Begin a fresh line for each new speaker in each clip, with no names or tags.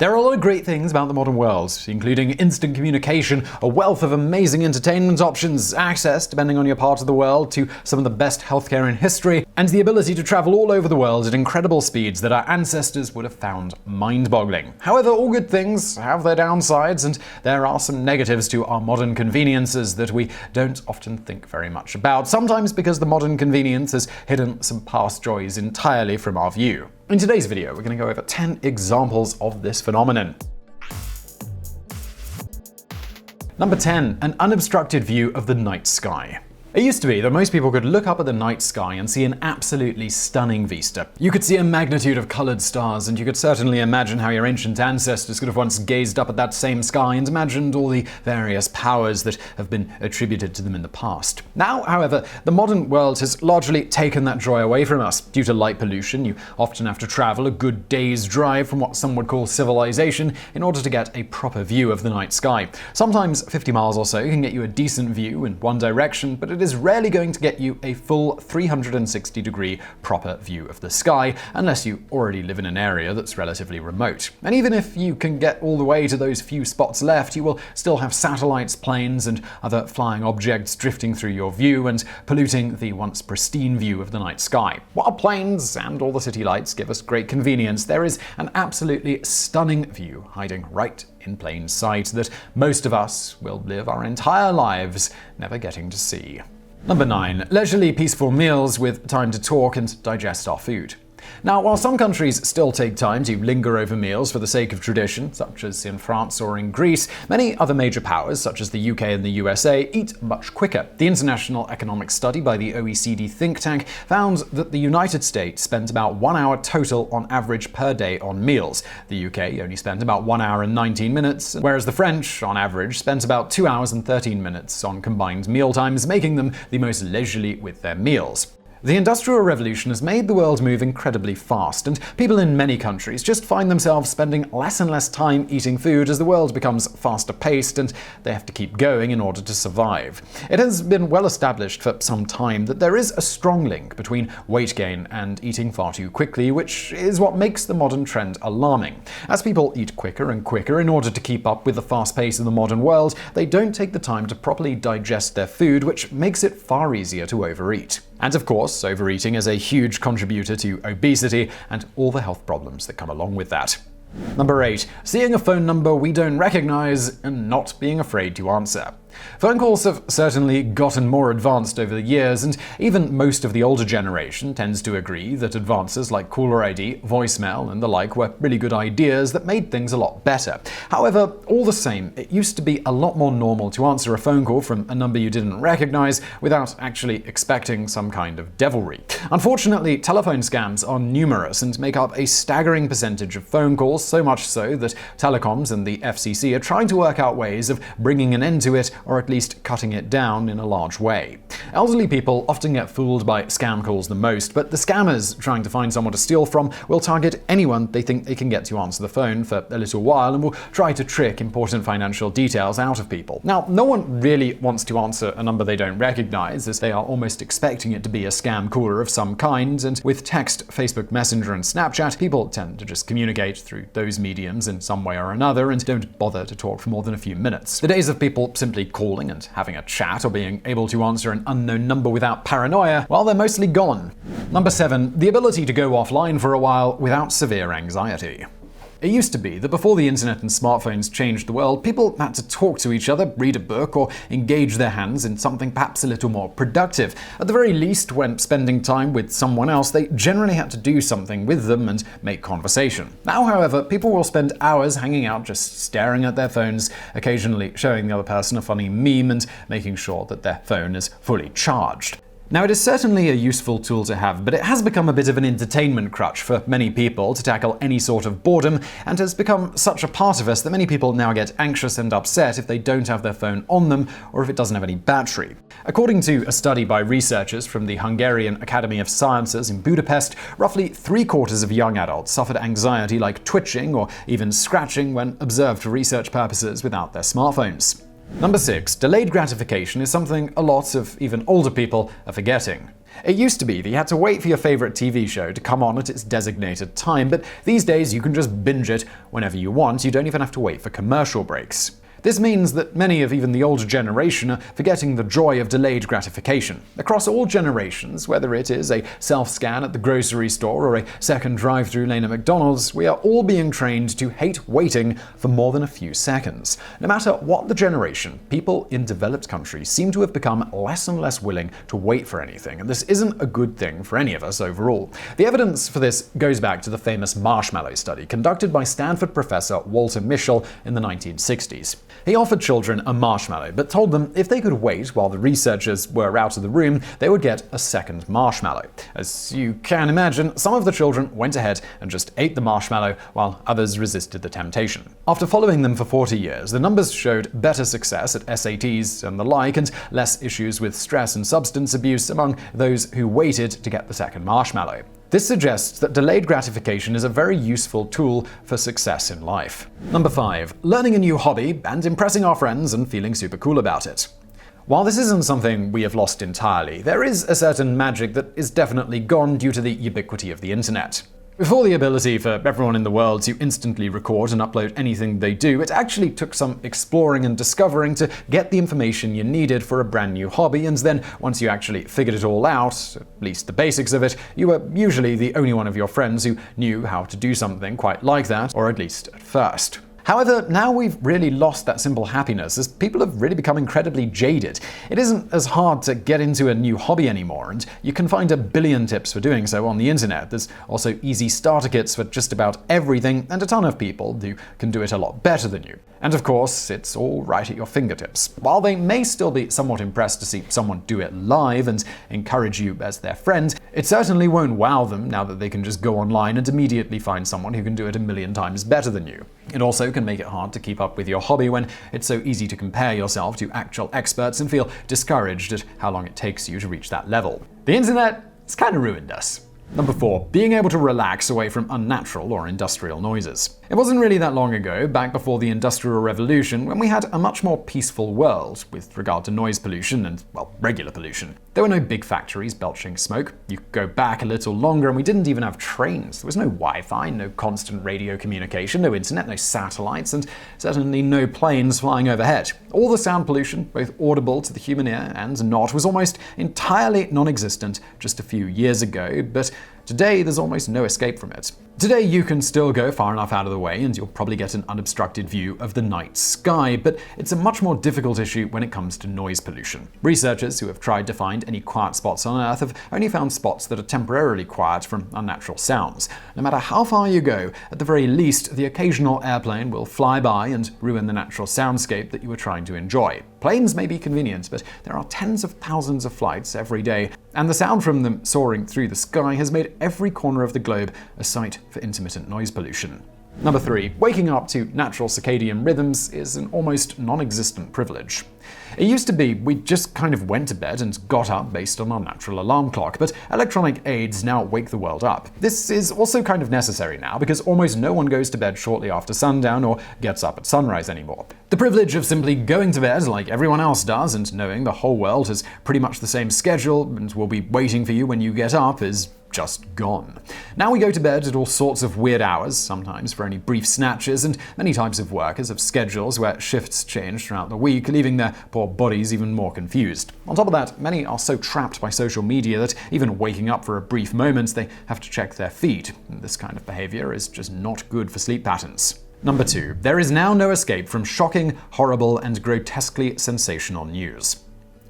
There are a lot of great things about the modern world, including instant communication, a wealth of amazing entertainment options, access, depending on your part of the world, to some of the best healthcare in history, and the ability to travel all over the world at incredible speeds that our ancestors would have found mind-boggling. However, all good things have their downsides, and there are some negatives to our modern conveniences that we don't often think very much about, sometimes because the modern convenience has hidden some past joys entirely from our view. In today's video, we're going to go over 10 examples of this phenomenon. Number 10. An unobstructed view of the night sky. It used to be that most people could look up at the night sky and see an absolutely stunning vista. You could see a magnitude of colored stars, and you could certainly imagine how your ancient ancestors could have once gazed up at that same sky and imagined all the various powers that have been attributed to them in the past. Now, however, the modern world has largely taken that joy away from us. Due to light pollution, you often have to travel a good day's drive from what some would call civilization in order to get a proper view of the night sky. Sometimes 50 miles or so can get you a decent view in one direction, but it is rarely going to get you a full 360-degree proper view of the sky, unless you already live in an area that's relatively remote. And even if you can get all the way to those few spots left, you will still have satellites, planes, and other flying objects drifting through your view and polluting the once pristine view of the night sky. While planes and all the city lights give us great convenience, there is an absolutely stunning view hiding right in plain sight that most of us will live our entire lives never getting to see. Number 9. Leisurely, peaceful meals with time to talk and digest our food. Now, while some countries still take time to linger over meals for the sake of tradition, such as in France or in Greece, many other major powers, such as the UK and the USA, eat much quicker. The International Economic Study by the OECD think tank found that the United States spent about 1 hour total on average per day on meals. The UK only spent about 1 hour and 19 minutes, whereas the French, on average, spent about 2 hours and 13 minutes on combined meal times, making them the most leisurely with their meals. The Industrial Revolution has made the world move incredibly fast, and people in many countries just find themselves spending less and less time eating food as the world becomes faster paced and they have to keep going in order to survive. It has been well established for some time that there is a strong link between weight gain and eating far too quickly, which is what makes the modern trend alarming. As people eat quicker and quicker in order to keep up with the fast pace of the modern world, they don't take the time to properly digest their food, which makes it far easier to overeat. And of course, overeating is a huge contributor to obesity and all the health problems that come along with that. Number 8. Seeing a phone number we don't recognize and not being afraid to answer. Phone calls have certainly gotten more advanced over the years, and even most of the older generation tends to agree that advances like caller ID, voicemail, and the like were really good ideas that made things a lot better. However, all the same, it used to be a lot more normal to answer a phone call from a number you didn't recognize without actually expecting some kind of devilry. Unfortunately, telephone scams are numerous and make up a staggering percentage of phone calls, so much so that telecoms and the FCC are trying to work out ways of bringing an end to it, or at least cutting it down in a large way. Elderly people often get fooled by scam calls the most, but the scammers trying to find someone to steal from will target anyone they think they can get to answer the phone for a little while and will try to trick important financial details out of people. Now, no one really wants to answer a number they don't recognize, as they are almost expecting it to be a scam caller of some kind, and with text, Facebook Messenger, and Snapchat, people tend to just communicate through those mediums in some way or another and don't bother to talk for more than a few minutes. The days of people simply calling and having a chat or being able to answer an unknown number without paranoia, well, they're mostly gone. Number 7. The ability to go offline for a while without severe anxiety. It used to be that before the internet and smartphones changed the world, people had to talk to each other, read a book, or engage their hands in something perhaps a little more productive. At the very least, when spending time with someone else, they generally had to do something with them and make conversation. Now, however, people will spend hours hanging out just staring at their phones, occasionally showing the other person a funny meme and making sure that their phone is fully charged. Now, it is certainly a useful tool to have, but it has become a bit of an entertainment crutch for many people to tackle any sort of boredom, and has become such a part of us that many people now get anxious and upset if they don't have their phone on them or if it doesn't have any battery. According to a study by researchers from the Hungarian Academy of Sciences in Budapest, roughly 3/4 of young adults suffered anxiety like twitching or even scratching when observed for research purposes without their smartphones. Number 6. Delayed gratification is something a lot of even older people are forgetting. It used to be that you had to wait for your favorite TV show to come on at its designated time, but these days you can just binge it whenever you want. You don't even have to wait for commercial breaks. This means that many of even the older generation are forgetting the joy of delayed gratification. Across all generations, whether it is a self-scan at the grocery store or a second drive-through lane at McDonald's, we are all being trained to hate waiting for more than a few seconds. No matter what the generation, people in developed countries seem to have become less and less willing to wait for anything, and this isn't a good thing for any of us overall. The evidence for this goes back to the famous marshmallow study conducted by Stanford professor Walter Mischel in the 1960s. He offered children a marshmallow, but told them if they could wait while the researchers were out of the room, they would get a second marshmallow. As you can imagine, some of the children went ahead and just ate the marshmallow, while others resisted the temptation. After following them for 40 years, the numbers showed better success at SATs and the like, and less issues with stress and substance abuse among those who waited to get the second marshmallow. This suggests that delayed gratification is a very useful tool for success in life. Number 5. Learning a new hobby and impressing our friends and feeling super cool about it. While this isn't something we have lost entirely, there is a certain magic that is definitely gone due to the ubiquity of the internet. Before the ability for everyone in the world to instantly record and upload anything they do, it actually took some exploring and discovering to get the information you needed for a brand new hobby, and then once you actually figured it all out, at least the basics of it, you were usually the only one of your friends who knew how to do something quite like that, or at least at first. However, now we've really lost that simple happiness as people have really become incredibly jaded. It isn't as hard to get into a new hobby anymore, and you can find a billion tips for doing so on the internet. There's also easy starter kits for just about everything, and a ton of people who can do it a lot better than you. And of course, it's all right at your fingertips. While they may still be somewhat impressed to see someone do it live and encourage you as their friend, it certainly won't wow them now that they can just go online and immediately find someone who can do it a million times better than you. It also can make it hard to keep up with your hobby when it's so easy to compare yourself to actual experts and feel discouraged at how long it takes you to reach that level. The internet has kind of ruined us. Number 4. Being able to relax away from unnatural or industrial noises. It wasn't really that long ago, back before the Industrial Revolution, when we had a much more peaceful world with regard to noise pollution and, well, regular pollution. There were no big factories belching smoke. You could go back a little longer and we didn't even have trains. There was no Wi-Fi, no constant radio communication, no internet, no satellites, and certainly no planes flying overhead. All the sound pollution, both audible to the human ear and not, was almost entirely non-existent just a few years ago, but today there's almost no escape from it. Today you can still go far enough out of the way and you'll probably get an unobstructed view of the night sky, but it's a much more difficult issue when it comes to noise pollution. Researchers who have tried to find any quiet spots on Earth have only found spots that are temporarily quiet from unnatural sounds. No matter how far you go, at the very least, the occasional airplane will fly by and ruin the natural soundscape that you were trying to enjoy. Planes may be convenient, but there are tens of thousands of flights every day, and the sound from them soaring through the sky has made every corner of the globe a site for intermittent noise pollution. Number 3. Waking up to natural circadian rhythms is an almost non-existent privilege. It used to be we just kind of went to bed and got up based on our natural alarm clock, but electronic aids now wake the world up. This is also kind of necessary now because almost no one goes to bed shortly after sundown or gets up at sunrise anymore. The privilege of simply going to bed like everyone else does and knowing the whole world has pretty much the same schedule and will be waiting for you when you get up is just gone. Now we go to bed at all sorts of weird hours, sometimes for only brief snatches, and many types of workers have schedules where shifts change throughout the week, leaving their poor bodies even more confused. On top of that, many are so trapped by social media that even waking up for a brief moment, they have to check their feed. This kind of behavior is just not good for sleep patterns. Number 2. There is now no escape from shocking, horrible, and grotesquely sensational news.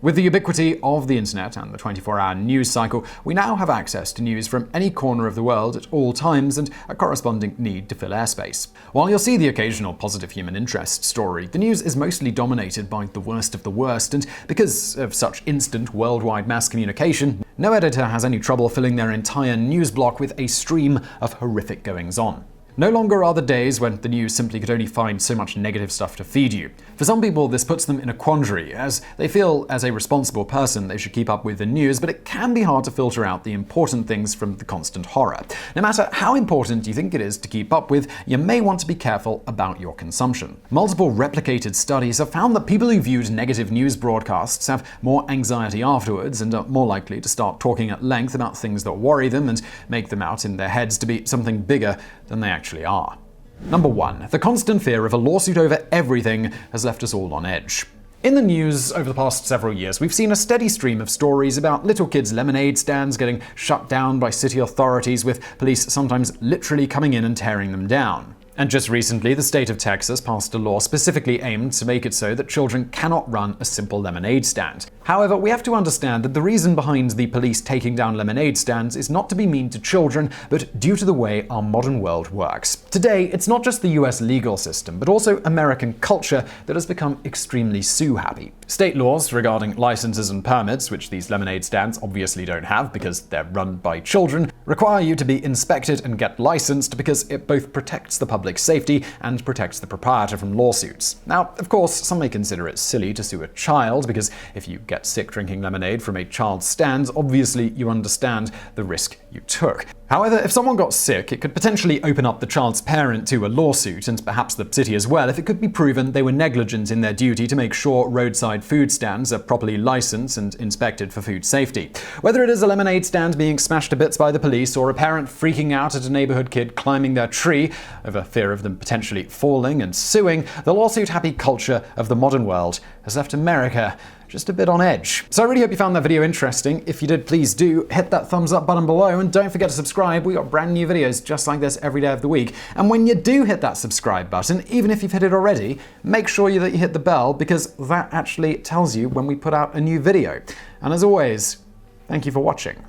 With the ubiquity of the internet and the 24-hour news cycle, we now have access to news from any corner of the world at all times and a corresponding need to fill airspace. While you'll see the occasional positive human interest story, the news is mostly dominated by the worst of the worst, and because of such instant worldwide mass communication, no editor has any trouble filling their entire news block with a stream of horrific goings-on. No longer are the days when the news simply could only find so much negative stuff to feed you. For some people, this puts them in a quandary, as they feel as a responsible person they should keep up with the news, but it can be hard to filter out the important things from the constant horror. No matter how important you think it is to keep up with, you may want to be careful about your consumption. Multiple replicated studies have found that people who viewed negative news broadcasts have more anxiety afterwards and are more likely to start talking at length about things that worry them and make them out in their heads to be something bigger than they actually are. Number 1. The constant fear of a lawsuit over everything has left us all on edge. In the news over the past several years, we've seen a steady stream of stories about little kids' lemonade stands getting shut down by city authorities, with police sometimes literally coming in and tearing them down. And just recently, the state of Texas passed a law specifically aimed to make it so that children cannot run a simple lemonade stand. However, we have to understand that the reason behind the police taking down lemonade stands is not to be mean to children, but due to the way our modern world works. Today, it's not just the US legal system, but also American culture that has become extremely sue-happy. State laws regarding licenses and permits, which these lemonade stands obviously don't have because they're run by children, require you to be inspected and get licensed because it both protects the public safety and protects the proprietor from lawsuits. Now, of course, some may consider it silly to sue a child because if you get sick drinking lemonade from a child's stand, obviously you understand the risk you took. However, if someone got sick, it could potentially open up the child's parent to a lawsuit, and perhaps the city as well, if it could be proven they were negligent in their duty to make sure roadside food stands are properly licensed and inspected for food safety. Whether it is a lemonade stand being smashed to bits by the police, or a parent freaking out at a neighborhood kid climbing their tree over fear of them potentially falling and suing, the lawsuit-happy culture of the modern world has left America just a bit on edge. So I really hope you found that video interesting. If you did, please do hit that thumbs up button below, and don't forget to subscribe. We got brand new videos just like this every day of the week. And when you do hit that subscribe button, even if you've hit it already, make sure that you hit the bell, because that actually tells you when we put out a new video. And as always, thank you for watching.